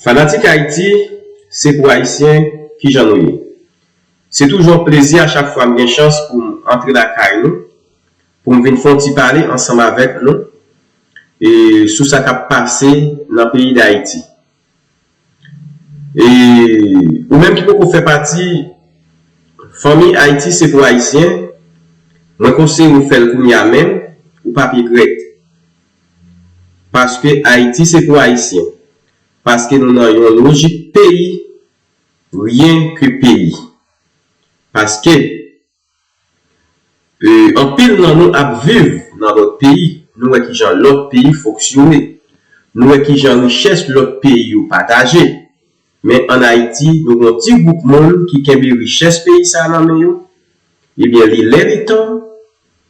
Fanatique Haïti, c'est pour Haïtiens qui j'en ai. C'est toujours un plaisir à chaque fois que j'ai une chance pour entrer dans la caille, pour me venir faire parler ensemble avec nous et sur ce qui a passé dans le pays d'Haïti. Et ou même qui peut faire partie famille Haïti, c'est pour Haïtiens. Moi, conseille vous faire le coup même ou papier grec. Parce que Haïti, c'est pour Haïtiens. Parce que nous avons une logique pays, rien que pays. Parce que, en pile, nous vivons dans notre pays, nous qui gens l'autre pays fonctionner, nous qui gens richesse l'autre pays ou partager. Mais en Haïti, nous avons un petit groupe de monde qui a une richesse pays, ça, eh bien, il est temps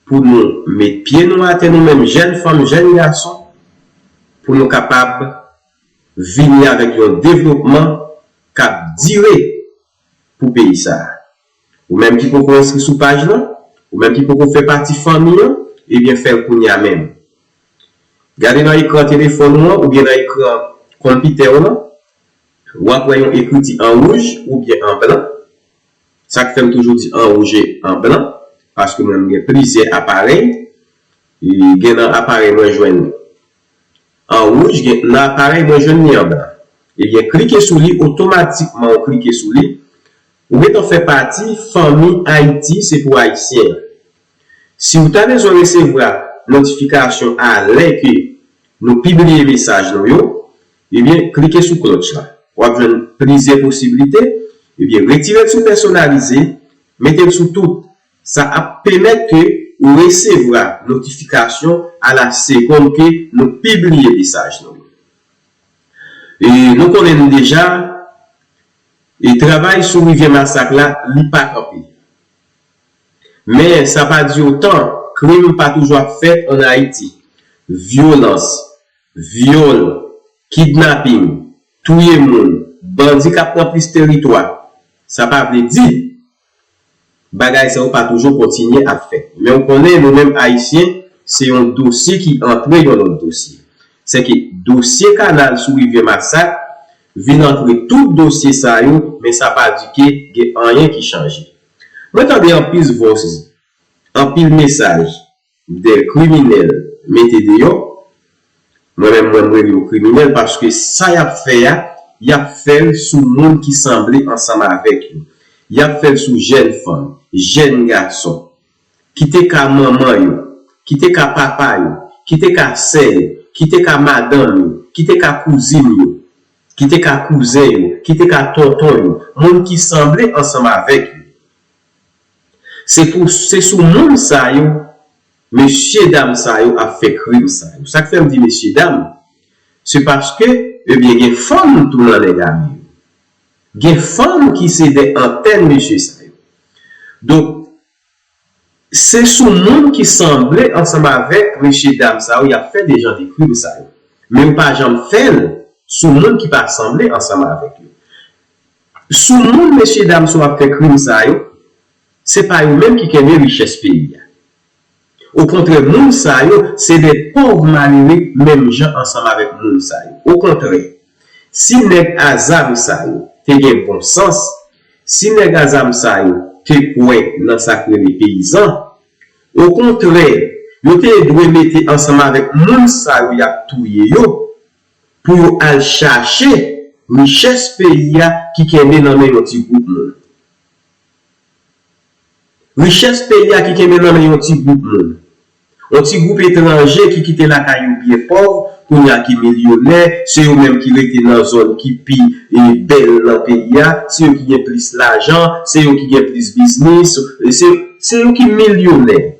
pour nous mettre pied nous à terre, nous-mêmes, jeunes femmes, jeunes garçons, pour nous capables de venir avec un développement cap direct pour pays ça. Ou même qui peut inscrire sous page là, ou même qui peut faire partie famille, et bien faire pour nous même. Regardez dans l'écran téléphone ou bien dans l'écran computer ou après on écrit en rouge ou bien en blanc. Ça fait toujours dire en rouge et en blanc parce que nous avons plusieurs appareils et il y a un appareil moi joindre en rouge, il y a un appareil moi joindre en blanc. Et bien cliquez sur lui automatiquement, cliquez sur lui. Ou bien on fait partie famille Haïti, c'est pour Haïtiens. Si vous avez besoin de recevoir notification à l'aide que nous publions les messages, et bien cliquez sur cloche là. Vous avez plusieurs possibilités. Et bien retirez sur personnalisé, mettez sur tout. Ça permet que vous recevrez notification à la seconde que nous publions les messages. Et nous connaissons déjà et travail sur Rivière Massacre là, il n'est pas campé. Mais ça n'a pas dit autant, crime pas toujours fait en Haïti. Violence, viol, kidnapping, tuer monde, bandit qui prend plus territoire. Ça pas veut dire, bagay ça pas toujours continuer à faire. Mais on connaît nous-mêmes Haïtiens, c'est un dossier qui entre dans notre dossier. C'est que dossier canal sur Rivière Massacre, vient entrer tout dossier ça mais ça pas dit qu'il y a rien qui change. Maintenant, en pile voix, en pile message des criminels, mettez dehors. Moi-même, moi, je criminel parce que ça y a fait sous le monde qui semblait ensemble avec lui. Il a fait sous jeune femme, jeune garçon, qui était qu'à maman, qui était qu'à papa, qui était qu'à sœur, qui était qu'à madame, qui était qu'à cousine, qui était qu'à cousin, qui était qu'à tonton, monde qui semblait ensemble avec lui. C'est sous monde ça, monsieur, dame, ça a fait crime ça. Ça que fait me dire, monsieur, dame, c'est parce que, eh bien, il y a des femmes tout dans les amis. Il y a des femmes qui sont des antennes, monsieur, ça. Donc, c'est sous monde qui semblait ensemble avec monsieur, dame, ça, il a fait des gens des crimes ça. Même pas jamais fait. Sous le monde qui pas semblé ensemble avec eux. Sous le monde, messieurs, dames, sont fait crime ça, c'est pas eux-mêmes qui aiment richesse pays. Au contraire, monde ça, c'est des pauvres malheureux, même gens ensemble avec monde ça. Au contraire, si nèg azam ça, te gen bon sens, si nèg azam ça, te point dans sacré les paysans, au contraire, yo te doit mettre ensemble avec monde ça, y a touye yo. Pour aller chercher richesse pays qui est dans un petit groupe. Richesse pays qui est dans un petit groupe. Un petit groupe étranger qui quitte la caillou bien pauvre, pour y a qui millionnaire, c'est eux même qui étaient dans la zone qui pille et belle dans le pays, c'est eux qui ont plus l'argent, c'est eux qui ont plus business, c'est eux qui millionnaires.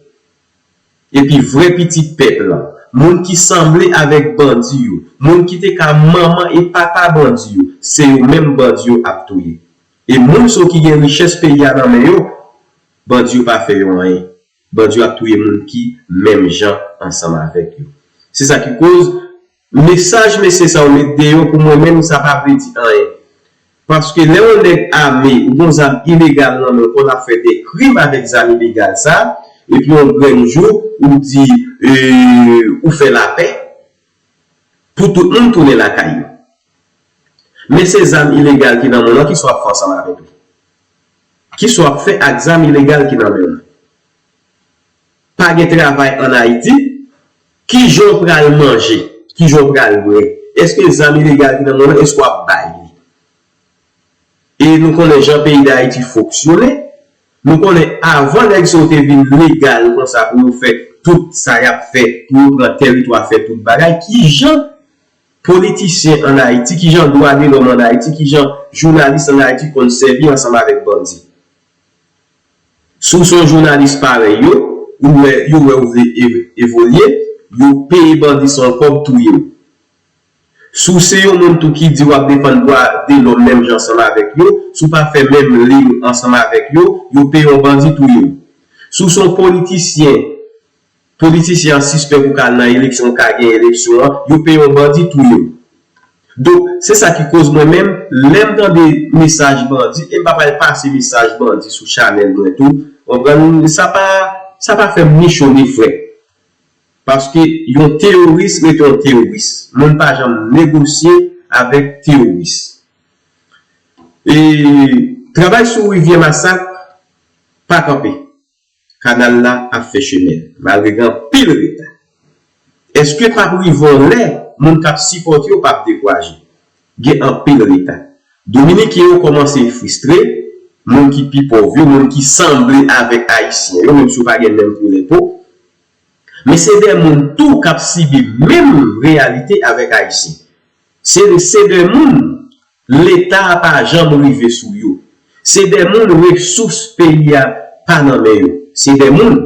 Et puis vrai petit peuple là. Moun qui semblait avec bandi yo, moun qui était comme maman et papa bandi yo, c'est eux même bandi yo ap touye. Et moun so qui gen richesse pays dans men yo, bandi yo pas fait rien. Bandi yo ap touye moun qui même gens ensemble avec yo. C'est ça qui cause message mais c'est ça on met dehors pour moi même ça pas veut dire rien. Parce que là on est armé ou bon armes illégales on a fait des crimes avec des armes illégales ça et puis on prend un jour ou dit ou fait la paix pour tout le monde tourner la caillou. Mais ces armes illégales qui dans le monde, qui soient fait ensemble avec lui. Qui soient fait avec des armes illégales qui dans le monde. Pas de travail en Haïti, qui j'en pral manger, qui j'en pral boire. Est-ce que les armes illégales qui dans le monde, est-ce qu'on baille? Et nous connaissons le pays d'Haïti fonctionner. Nous connaissons avant l'exote légal comme ça pour nous faire tout ça y a fait pour notre territoire fait tout bagaille qui gens politiciens en Haïti, qui gens douaniers en Haïti, qui gens journalistes en Haïti qu'on servi ensemble avec bandits. Sous son journaliste pareil yo ou évoluer, yo paye bandits son comme tout yo. Sous c'est yon moun tout qui dit wap défendre droit de l'homme même gens ensemble avec yo, sous pas fait même ligne ensemble avec yo, yo paye un bandit tout yo. Sous son politicien suspect pour qu'elle dans élection, qu'elle gagne élection, yo paye un bandit tout yo. Donc c'est ça qui cause moi-même l'aime dans des messages bandits et pas passer message bandit sous Chanel et tout. Ça pas fait ni chaud ni frais. Parce que yon terroriste est un terroriste. Même pas jamais négocier avec terroriste. Et travail sur Rivière Massacre, pas campé. Canal là a fait chemin. Malgré un pile retard. Est-ce que pas pour y voler, mon cap supporter ou pas décourager? Il y a un pile retard. Dominique qui a commencé à frustrer, mon qui pi pauvre, mon qui semblait avec Haïtien, même si pas même pour les pauvres. Mais c'est des gens tout cap cible même réalité avec Haïtien. C'est des gens l'État n'a pas jamais arrivé sous eux. C'est des gens ressources pays pas dans eux. C'est des gens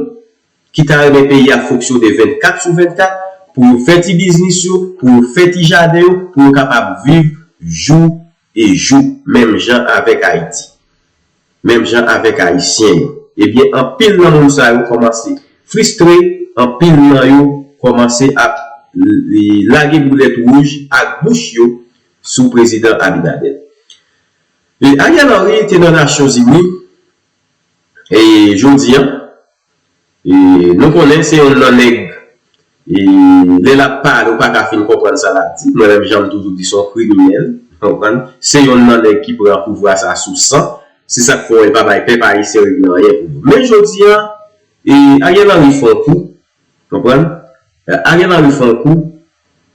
qui t'arrivent pays à fonction de 24 sur 24 pour faire des business, pour faire des jardins, pour capable vivre jour et jour même gens avec Haïti. Même gens avec Haïtiens. Eh bien en pile dans monde ça ont commencé frustré. En pile nan yo commencé à laguer boulette rouge à bouche yo sous président Abinader. Et Ariel Henry était dans les Nations Unies et jodi et nous connaissons un nègre et les la parle ou pas qu'à fin comprendre ça là dit moi même j'aime toujours dire son criminel comprendre c'est un nègre qui prend pouvoir ça sous sang c'est ça qu'il faut pas pas ici rien pour vous mais jodi et Ariel Henry font coup comprenez? Ariel Henry fait un coup.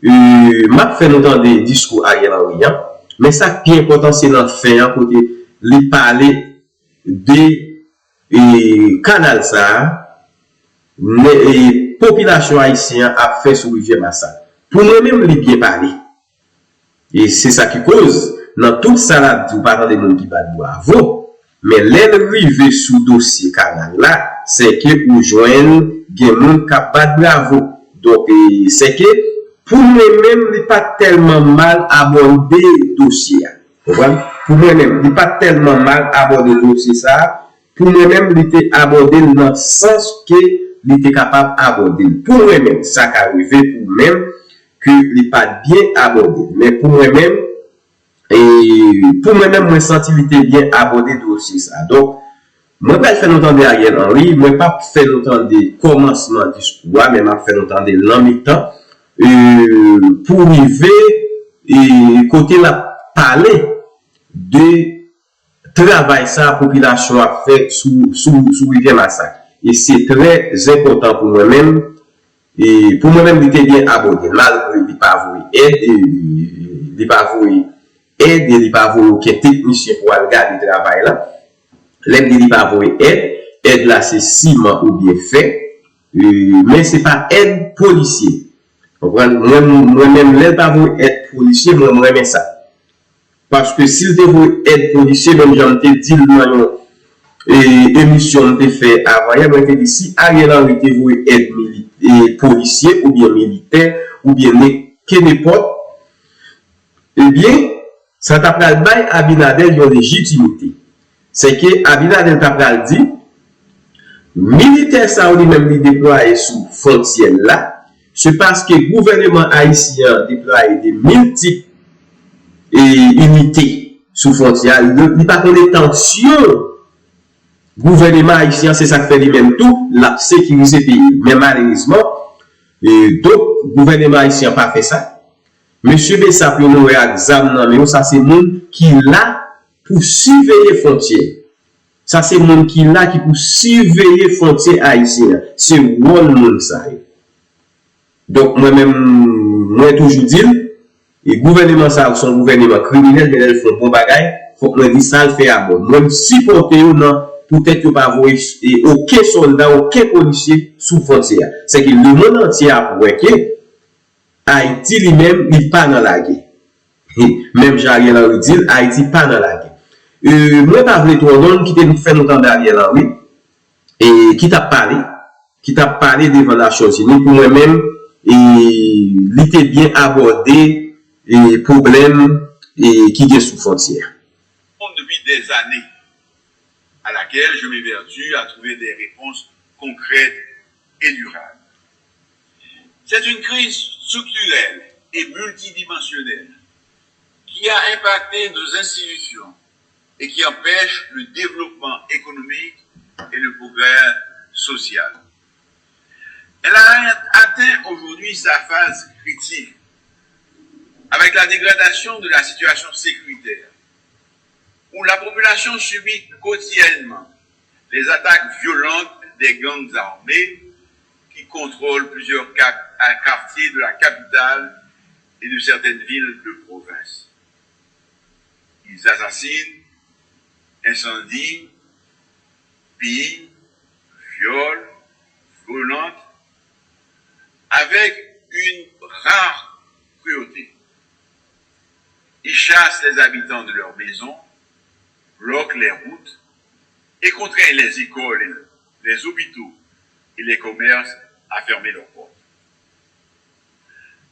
M'a fait longtemps des discours Ariel Henry, mais ça qui est important c'est dans fin côté lui parler de canal ça les population haïtienne a fait sur Rivière Massacre. Pour nous-mêmes lui bien parler. Et c'est ça qui cause dans toute ça là vous pas des monde qui bat bravo, mais l'arrivée sous dossier canal là, c'est que vous joignez des gens qui battent bravo. Donc, c'est que pour moi-même, il n'est pas tellement mal abordé le dossier. Pour moi-même, il n'est pas tellement mal abordé le dossier. Pour moi-même, il était abordé dans le sens qu'il était capable d'aborder. Pour moi-même, ça qui arrivé pour moi-même, qu'il n'est pas bien abordé. Mais pour moi-même, moi, senti qu'il était bien abordé le dossier. Donc, moi, pas fait longtemps de Ariel Henry, moi, pas fait longtemps de commencement du discours, mais m'a fait longtemps de l'en-mi-temps, pour arriver, et côté la parler de travail ça, la population a fait sous Rivière Massacre. Et c'est très important pour moi-même, et pour moi-même, il était bien abordé, malgré il pas voué aide, il pas voué aide, il pas voué aucun technicien pour regarder le travail là. L'aide de pas avoir aide là c'est ciment ou bien fait, mais c'est pas aide policier. Moi-même, l'aide pas avoir aide policier, moi j'aime ça. Parce que s'il devait aide policier, même j'en ai dit dans une émission de fait avant, moi j'ai dit si Ariel Henry devait aide policier ou bien militaire ou bien n'importe, eh bien, ça t'a pris le bail Abinader de légitimité. C'est que Abinader t'a dit, militaire ça ou même li déployé sous frontière là, c'est parce que le gouvernement haïtien déployé des multiples unités sous frontière, il n'y a pas de tension. Gouvernement haïtien, c'est ça qui fait lui-même tout, la sécuriser pays. Mais malheureusement, donc, gouvernement haïtien n'a pas fait ça. Monsieur Bessap, yon nou exam nan, mais ça c'est moun qui là pour surveiller frontière. Ça c'est moun qui là qui pour surveiller frontière haïtienne. C'est rôle moun ça. Donc moi toujours dis, et gouvernement ça son gouvernement criminel, mais ils font bon bagay, faut que moi dis ça le fait à bon. Moi supporter ou non, peut-être que pas voir aucun soldat, aucun policier sous frontière. C'est que le monde entier a pour que Haïti lui-même n'est pas dans la guerre. Même Jean-Ariel Henry dit, Haïti pas dans la guerre. Moi, pas voulu trop long qui t'a fait nous entendre Ariel Henry et qui t'a parlé devant la chose. Pour moi-même, il était bien abordé les problèmes qui sont sous frontière. Depuis des années, à laquelle je m'évertue à trouver des réponses concrètes et durables. C'est une crise structurelle et multidimensionnelle qui a impacté nos institutions et qui empêche le développement économique et le progrès social. Elle a atteint aujourd'hui sa phase critique avec la dégradation de la situation sécuritaire, où la population subit quotidiennement les attaques violentes des gangs armés qui contrôlent plusieurs quartiers de la capitale et de certaines villes de province. Ils assassinent, incendient, pillent, violent, violentent, avec une rare cruauté. Ils chassent les habitants de leurs maisons, bloquent les routes et contraignent les écoles, les hôpitaux et les commerces à fermer leurs portes.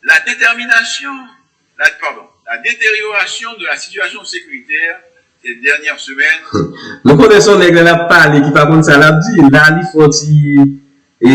La détérioration de la situation sécuritaire ces dernières semaines. Nous connaissons les gens qui parlent qui par contre ça l'a dit, là il faut et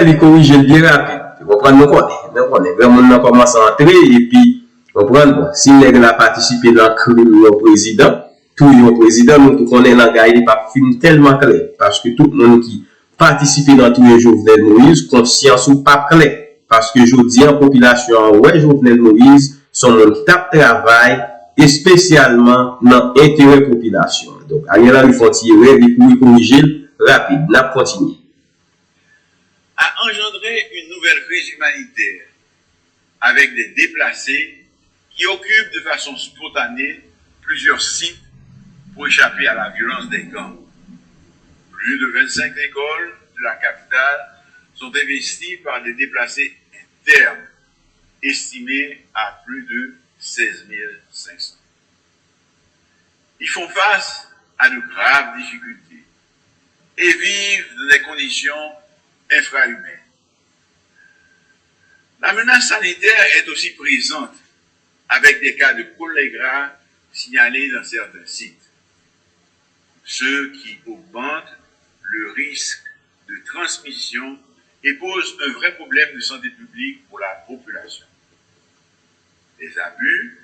il corrige bien rapide. Vous comprenez, nous connaissons. Vraiment, on commence à entrer et puis, vous comprenez, bon, si les gens participent dans le crime au président, tout le président, nous tout connaissons le langage, il n'est pas tellement clair. Parce que tout le monde qui participe dans tous les Jovenel Moïse, conscience ou pas clair. Parce que je dis en population, ouais, Jovenel Moïse, son monde qui tape travail, et spécialement dans l'intérêt de la population. Donc, Ariel Henry faut tirer, il faut corriger rapide, n'a continué. A engendré une nouvelle crise humanitaire avec des déplacés qui occupent de façon spontanée plusieurs sites pour échapper à la violence des gangs. Plus de 25 écoles de la capitale sont investies par des déplacés internes, estimés à plus de 16 500. Ils font face à de graves difficultés et vivent dans des conditions infrahumaines. La menace sanitaire est aussi présente avec des cas de choléra signalés dans certains sites, ce qui augmente le risque de transmission et pose un vrai problème de santé publique pour la population. Les abus,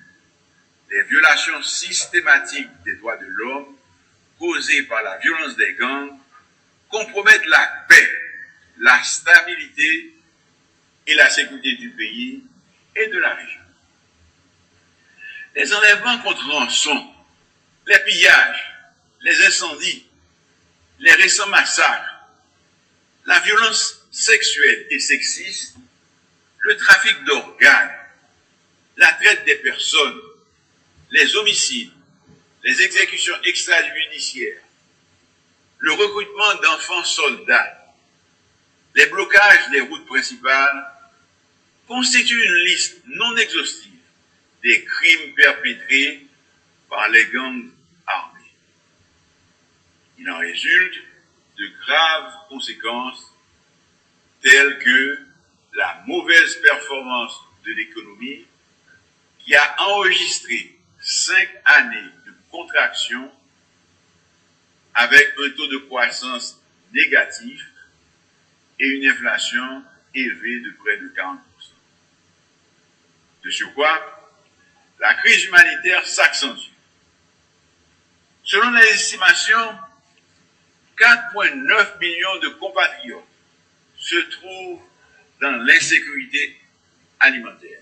les violations systématiques des droits de l'homme causées par la violence des gangs compromettent la paix, la stabilité et la sécurité du pays et de la région. Les enlèvements contre rançon, les pillages, les incendies, les récents massacres, la violence sexuelle et sexiste, le trafic d'organes, la traite des personnes, les homicides, les exécutions extrajudiciaires, le recrutement d'enfants soldats, les blocages des routes principales constituent une liste non exhaustive des crimes perpétrés par les gangs armés. Il en résulte de graves conséquences telles que la mauvaise performance de l'économie qui a enregistré 5 années de contraction avec un taux de croissance négatif et une inflation élevée de près de 40%. De surcroît, la crise humanitaire s'accentue. Selon les estimations, 4,9 millions de compatriotes se trouvent dans l'insécurité alimentaire.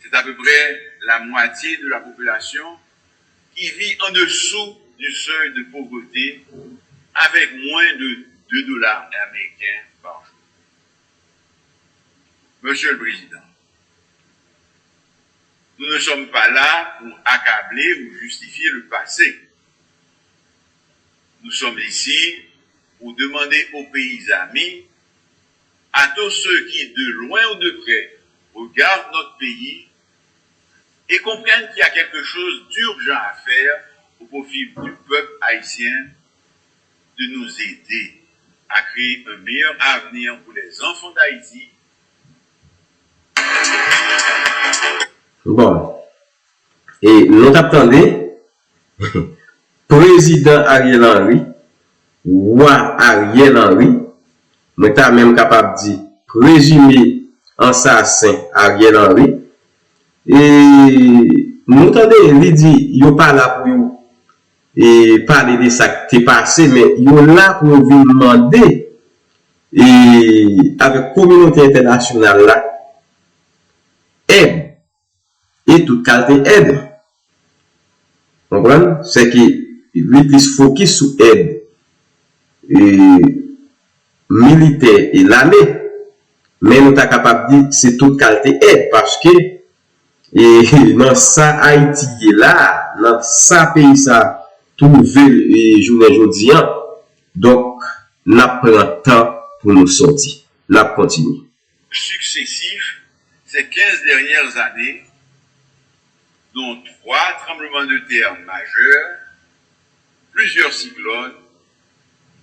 C'est à peu près la moitié de la population qui vit en dessous du seuil de pauvreté avec moins de 2 dollars américains par jour. Monsieur le Président, nous ne sommes pas là pour accabler ou justifier le passé. Nous sommes ici pour demander aux pays amis, à tous ceux qui, de loin ou de près, regardent notre pays et comprennent qu'il y a quelque chose d'urgent à faire au profit du peuple haïtien, de nous aider à créer un meilleur avenir pour les enfants d'Haïti. Bon. Et nous attendons, président Ariel Henry, roi Ariel Henry, nous sommes même capable de dire présumé assassin Ariel Henry. Et nous entendons, il dit, il n'est pas là pour parler de ça qui est passé, mais il est là pour vous demander, et avec la communauté internationale là, aide, et toute qualité aide. Vous comprenez? C'est qu'il se focus sur aide militaire et l'armée, mais nous sommes capables de dire que c'est toute qualité aide parce que dans ça Haïti est là, dans ça pays ça trouvé journée aujourd'hui, donc nous prenons temps pour nous sortir. Nous continuons. Successifs, ces 15 dernières années, dont 3 tremblements de terre majeurs, plusieurs cyclones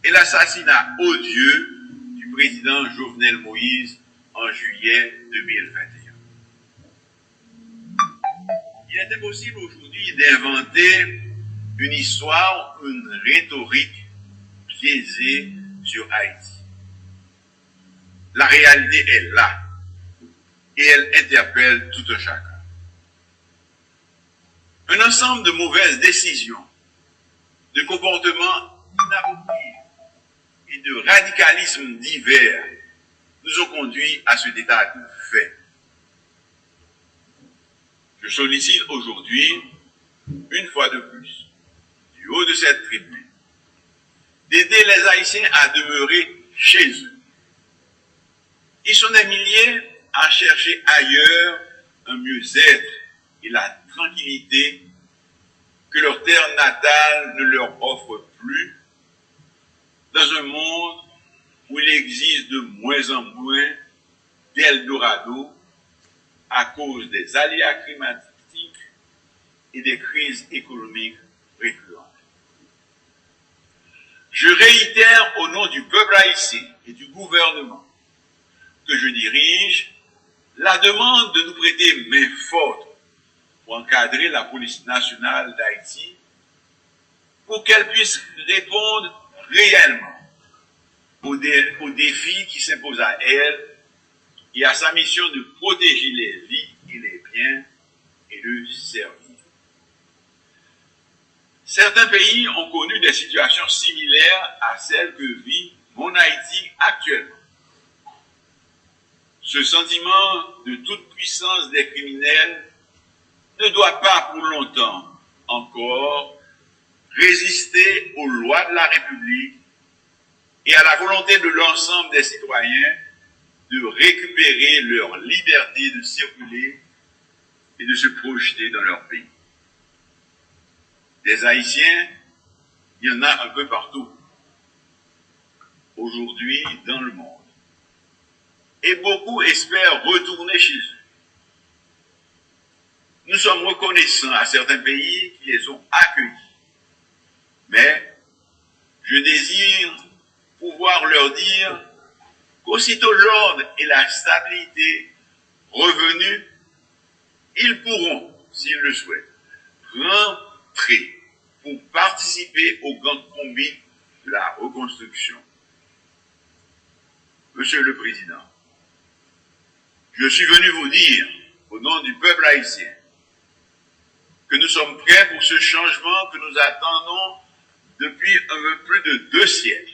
et l'assassinat odieux du président Jovenel Moïse en juillet 2021. Il est impossible aujourd'hui d'inventer une histoire, une rhétorique biaisée sur Haïti. La réalité est là et elle interpelle tout un chacun. Un ensemble de mauvaises décisions, de comportements inappropriés et de radicalismes divers nous ont conduit à cet état de fait. Je sollicite aujourd'hui, une fois de plus, du haut de cette tribune, d'aider les Haïtiens à demeurer chez eux. Ils sont des milliers à chercher ailleurs un mieux-être et la tranquillité que leur terre natale ne leur offre plus, dans un monde où il existe de moins en moins d'Eldorado à cause des aléas climatiques et des crises économiques récurrentes. Je réitère au nom du peuple haïtien et du gouvernement que je dirige la demande de nous prêter main forte pour encadrer la police nationale d'Haïti pour qu'elle puisse répondre réellement aux défis qui s'imposent à elle et à sa mission de protéger les vies et les biens et de servir. Certains pays ont connu des situations similaires à celles que vit mon Haïti actuellement. Ce sentiment de toute puissance des criminels ne doit pas pour longtemps encore résister aux lois de la République et à la volonté de l'ensemble des citoyens de récupérer leur liberté de circuler et de se projeter dans leur pays. Des Haïtiens, il y en a un peu partout, aujourd'hui dans le monde. Et beaucoup espèrent retourner chez eux. Nous sommes reconnaissants à certains pays qui les ont accueillis. Mais je désire pouvoir leur dire qu'aussitôt l'ordre et la stabilité revenus, ils pourront, s'ils le souhaitent, rentrer pour participer au grand combat de la reconstruction. Monsieur le Président, je suis venu vous dire, au nom du peuple haïtien, que nous sommes prêts pour ce changement que nous attendons depuis un peu plus de 2 siècles.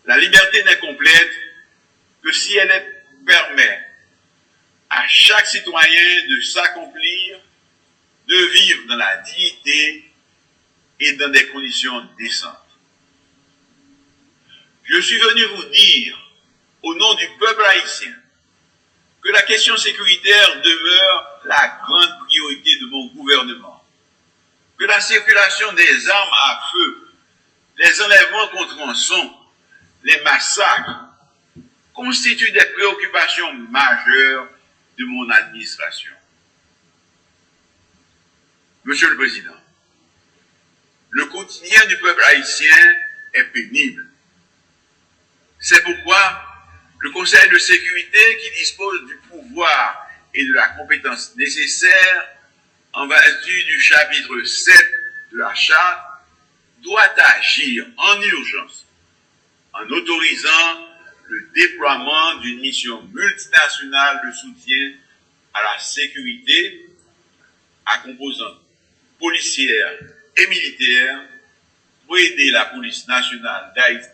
La liberté n'est complète que si elle permet à chaque citoyen de s'accomplir, de vivre dans la dignité et dans des conditions décentes. Je suis venu vous dire, au nom du peuple haïtien, que la question sécuritaire demeure la grande priorité de mon gouvernement, que la circulation des armes à feu, les enlèvements contre rançon, les massacres constituent des préoccupations majeures de mon administration. Monsieur le Président, le quotidien du peuple haïtien est pénible. C'est pourquoi le Conseil de sécurité, qui dispose du pouvoir et de la compétence nécessaires en vertu du chapitre 7 de la Charte, doit agir en urgence en autorisant le déploiement d'une mission multinationale de soutien à la sécurité à composantes policières et militaires pour aider la police nationale d'Haïti.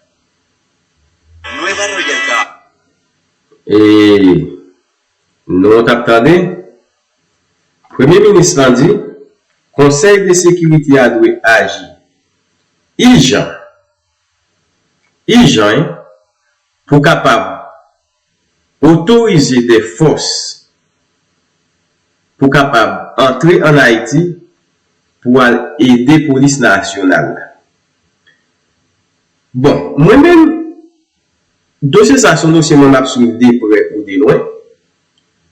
Nueva Royalta. Et nous t'attendons. Premier ministre a dit, Conseil de sécurité a dû agir. Ijan, pour capable autoriser des forces pour capable entrer en Haïti pour aider la police nationale. Bon, moi-même, dossier ça, son dossier, mon absolu de près ou de loin.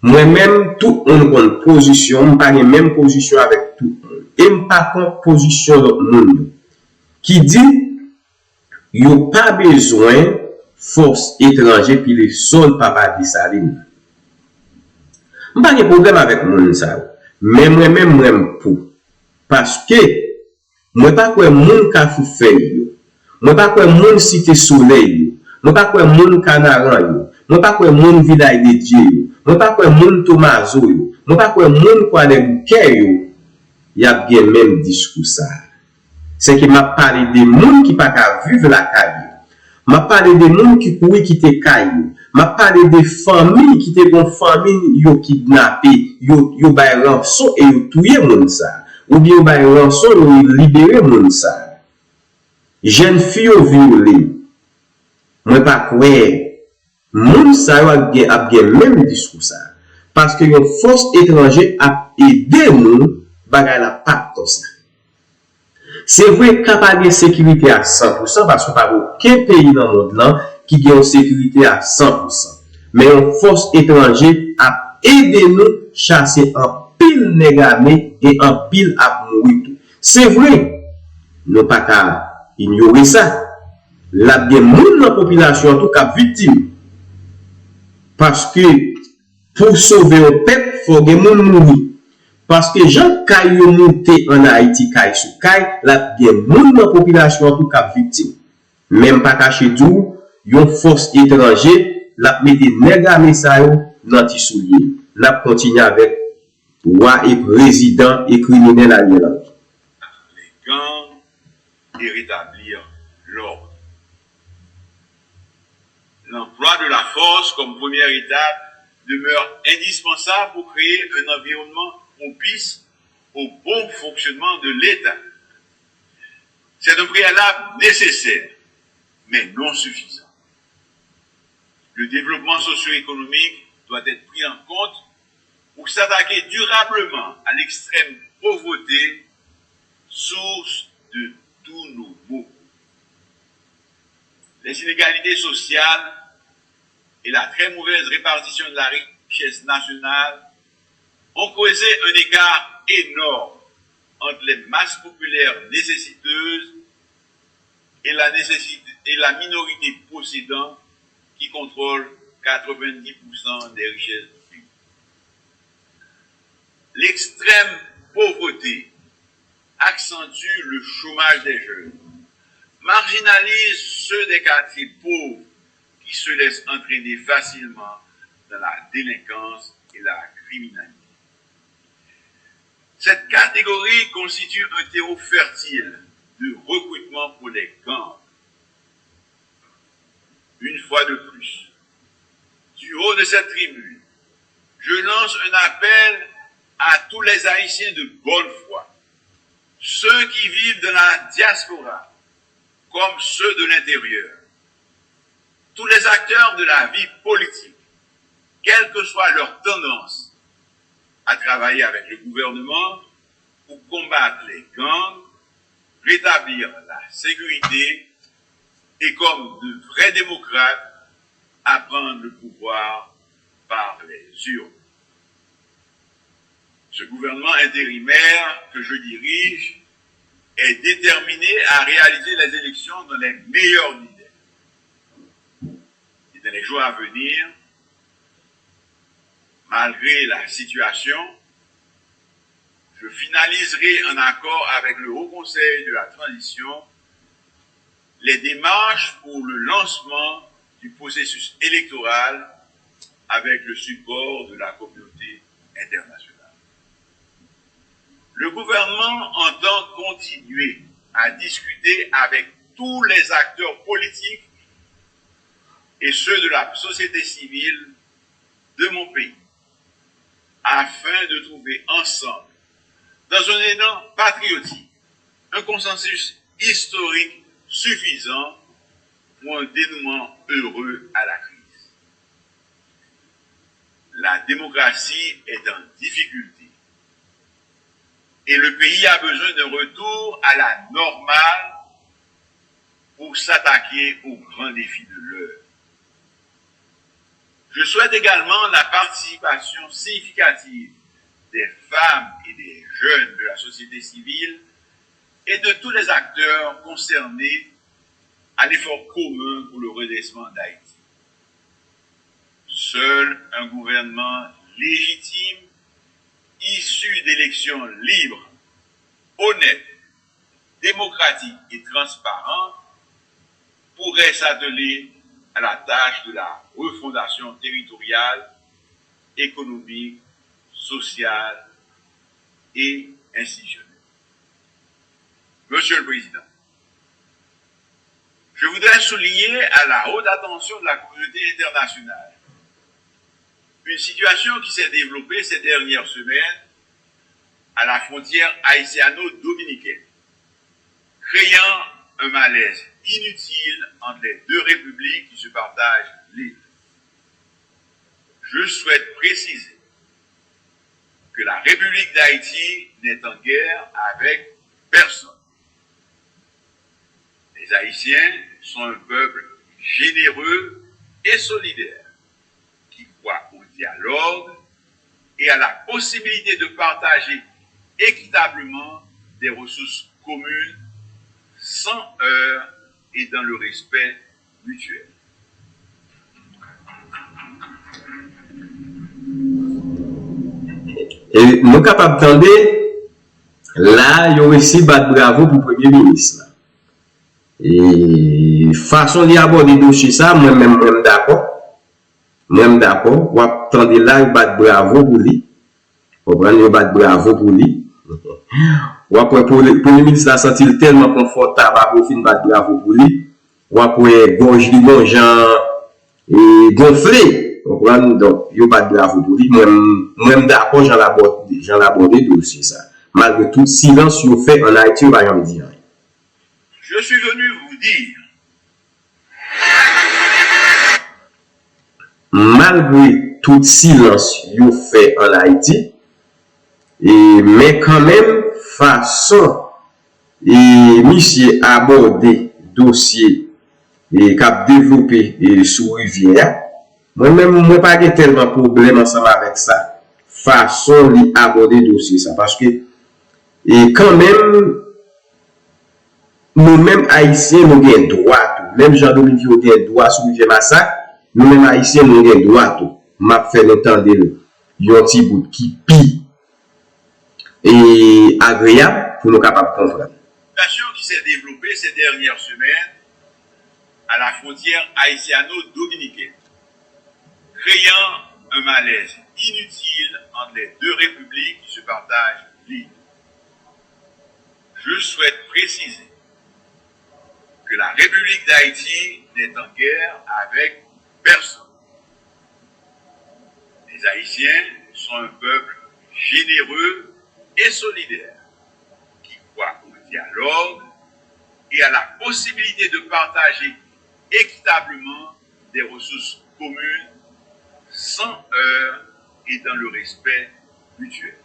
Moi-même, tout le monde a une position, je pas la même position avec tout le monde. Et je pas une position de monde qui dit, il n'y a pas besoin de force étrangère puis les sols papa de saline. Je n'ai pas de problème avec le monde ça. Mais moi-même, moi pour. Parce que, moi pas quoi monde ka fou feuille. Moi pas quoi monde cité soleil. Moi pas quoi monde canaran. Moi pas quoi monde village de Dieu. Moi pas quoi monde Tomaso. Moi pas quoi monde quoi des bouquets. Il y a bien même discours ça. C'est que m'a parlé des gens qui pas qu'à vivre la caille. M'a parlé des gens qui courir qui te caille. M'a parlé des familles qui te gon famille yo kidnappé, yo bay rançon et yo tué moun ça. Ou bien bay rançon yo libéré moun ça. Jeune fille violée. Moi pas quoi moun ça a bien même discours ça. Parce que une force étrangère a aidé nous bagay la pas comme ça. C'est vrai qu'il n'y a pas de sécurité à 100% parce qu'il n'y a pas aucun pays dans le monde là qui a une sécurité à 100%. Mais une force étrangère a aidé nous à chasser un pile négamé et un pile à mourir. C'est vrai, nous ne pouvons pas ignorer ça. La bien monde dans la population en tout cas victime. Parce que pour sauver un peuple, il faut que les gens mourir. Parce que Jean Caillou monté en Haïti, Caille sous Caille, la bien moun dans la population en tout cas victime. Même pas caché d'où, yon force étrangère, la mette nègre ça dans ti soulier. La continue avec roi et président et criminel à l'Iran. Les gangs et rétablir l'ordre. L'emploi de la force comme première étape demeure indispensable pour créer un environnement propice au bon fonctionnement de l'État. C'est un préalable nécessaire, mais non suffisant. Le développement socio-économique doit être pris en compte pour s'attaquer durablement à l'extrême pauvreté, source de tous nos maux. Les inégalités sociales et la très mauvaise répartition de la richesse nationale ont causé un écart énorme entre les masses populaires nécessiteuses et la minorité possédante qui contrôle 90% des richesses du pays. L'extrême pauvreté accentue le chômage des jeunes, marginalise ceux des quartiers pauvres qui se laissent entraîner facilement dans la délinquance et la criminalité. Cette catégorie constitue un terreau fertile de recrutement pour les gangs. Une fois de plus, du haut de cette tribune, je lance un appel à tous les Haïtiens de bonne foi, ceux qui vivent dans la diaspora, comme ceux de l'intérieur, tous les acteurs de la vie politique, quelle que soit leur tendance, à travailler avec le gouvernement pour combattre les gangs, rétablir la sécurité et comme de vrais démocrates, à prendre le pouvoir par les urnes. Ce gouvernement intérimaire que je dirige est déterminé à réaliser les élections dans les meilleurs délais. Et dans les jours à venir, malgré la situation, je finaliserai en accord avec le Haut Conseil de la Transition les démarches pour le lancement du processus électoral avec le support de la communauté internationale. Le gouvernement entend continuer à discuter avec tous les acteurs politiques et ceux de la société civile de mon pays afin de trouver ensemble, dans un élan patriotique, un consensus historique suffisant pour un dénouement heureux à la crise. La démocratie est en difficulté et le pays a besoin d'un retour à la normale pour s'attaquer aux grands défis de l'heure. Je souhaite également la participation significative des femmes et des jeunes de la société civile et de tous les acteurs concernés à l'effort commun pour le redressement d'Haïti. Seul un gouvernement légitime, issu d'élections libres, honnêtes, démocratiques et transparentes, pourrait s'atteler à la tâche de la refondation territoriale, économique, sociale et institutionnelle. Monsieur le Président, je voudrais souligner à la haute attention de la communauté internationale une situation qui s'est développée ces dernières semaines à la frontière haïtiano-dominicaine, créant un malaise inutile entre les deux républiques qui se partagent l'île. Je souhaite préciser que la République d'Haïti n'est en guerre avec personne. Les Haïtiens sont un peuple généreux et solidaire qui croit au dialogue et à la possibilité de partager équitablement des ressources communes sans heurts et dans le respect mutuel. Et nous capables d'entendre, là, il y a aussi battre bravo pour le Premier ministre. Et façon d'aborder le dossier, ça, moi-même, d'accord. Moi-même d'accord. Ou attendez là, il bat bravo pour lui. Vous prenez, il bat bravo pour lui. Ou après, pour le Premier ministre, il senti tellement confortable pour fin battre bravo pour lui. Ou après, gorge lui, bon, genre, et gonflé. Vous comprenez? Donc, il bat bravo pour lui. Moi-même d'accord, j'en abordé le dossier, ça. Malgré tout silence, il fait en Haïti, on va rien dire. Je suis venu vous dire, malgré tout silence qu'il fait en Haïti, mais quand même, façon, et monsieur abordé dossier et qu'a développé sous rivière, moi-même, moi pas tellement de problème ensemble avec ça. Façon d'aborder dossier ça. Parce que, et quand même, nous-mêmes haïtiens, nous avons droit. Même Jean-Dominique a droit sur le massacre. Nous-mêmes haïtiens, nous avons droit. M'a fait entendre un petit bout qui pire et agréable pour nous capables de comprendre. La situation qui s'est développée ces dernières semaines à la frontière haïtiano-dominicaine, créant un malaise inutile entre les deux républiques qui se partagent l'île. Je souhaite préciser que la République d'Haïti n'est en guerre avec personne. Les Haïtiens sont un peuple généreux et solidaire qui croit au dialogue et à la possibilité de partager équitablement des ressources communes sans heurts et dans le respect mutuel.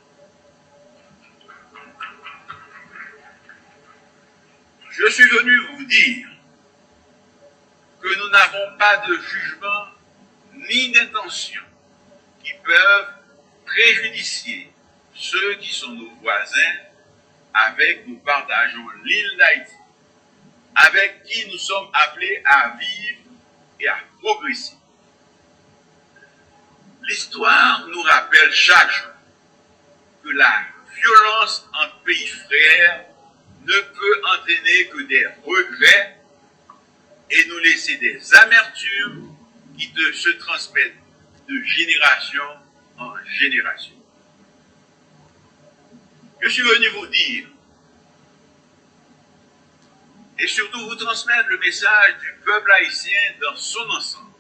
Je suis venu vous dire que nous n'avons pas de jugement ni d'intention qui peuvent préjudicier ceux qui sont nos voisins avec nous partageons l'île d'Haïti, avec qui nous sommes appelés à vivre et à progresser. L'histoire nous rappelle chaque jour que la violence entre pays frères ne peut entraîner que des regrets et nous laisser des amertumes qui se transmettent de génération en génération. Je suis venu vous dire et surtout vous transmettre le message du peuple haïtien dans son ensemble.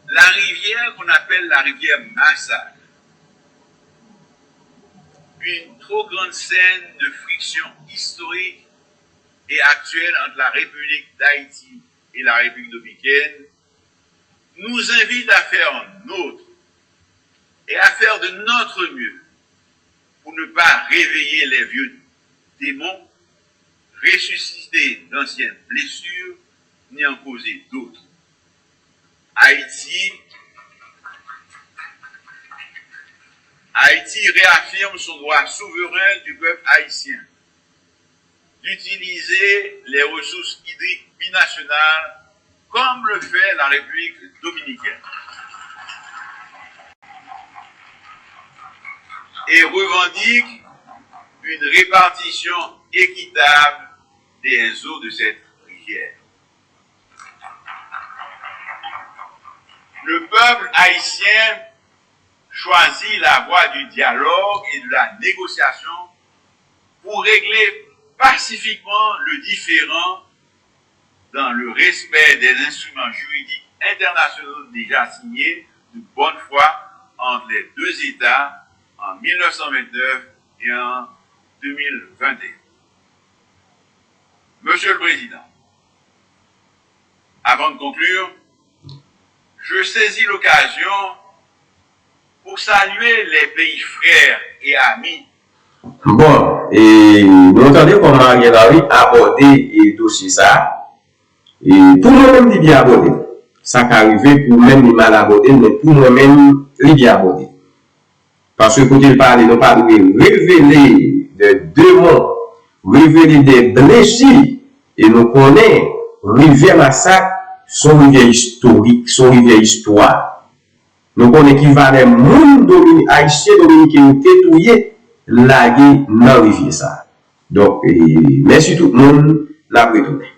La rivière qu'on appelle la rivière Massacre, une trop grande scène de friction historique et actuelle entre la République d'Haïti et la République dominicaine, nous invite à faire nôtre et à faire de notre mieux pour ne pas réveiller les vieux démons, ressusciter d'anciennes blessures, ni en causer d'autres. Haïti réaffirme son droit souverain du peuple haïtien d'utiliser les ressources hydriques binationales comme le fait la République dominicaine et revendique une répartition équitable des eaux de cette rivière. Le peuple haïtien choisit la voie du dialogue et de la négociation pour régler pacifiquement le différend dans le respect des instruments juridiques internationaux déjà signés de bonne foi entre les deux États en 1929 et en 2021. Monsieur le Président, avant de conclure, je saisis l'occasion pour saluer les pays frères et amis. Bon, et nous entendons comment Ariel Henry a abordé le dossier ça. Et pour moi-même, il bien abordé. Ça qui arrive pour même mal abordé, mais pour moi-même, il bien abordé. Parce que quand il parle, nous parlons de révéler de démons, révéler des blessures, et nous connaissons rivière Massacre, son rivière historique, son rivière histoire. Nous connaissons qu'il va les monde haïtien dominicain tétouillé, lagué dans la rivière ça. Donc, merci tout le monde, la retourner.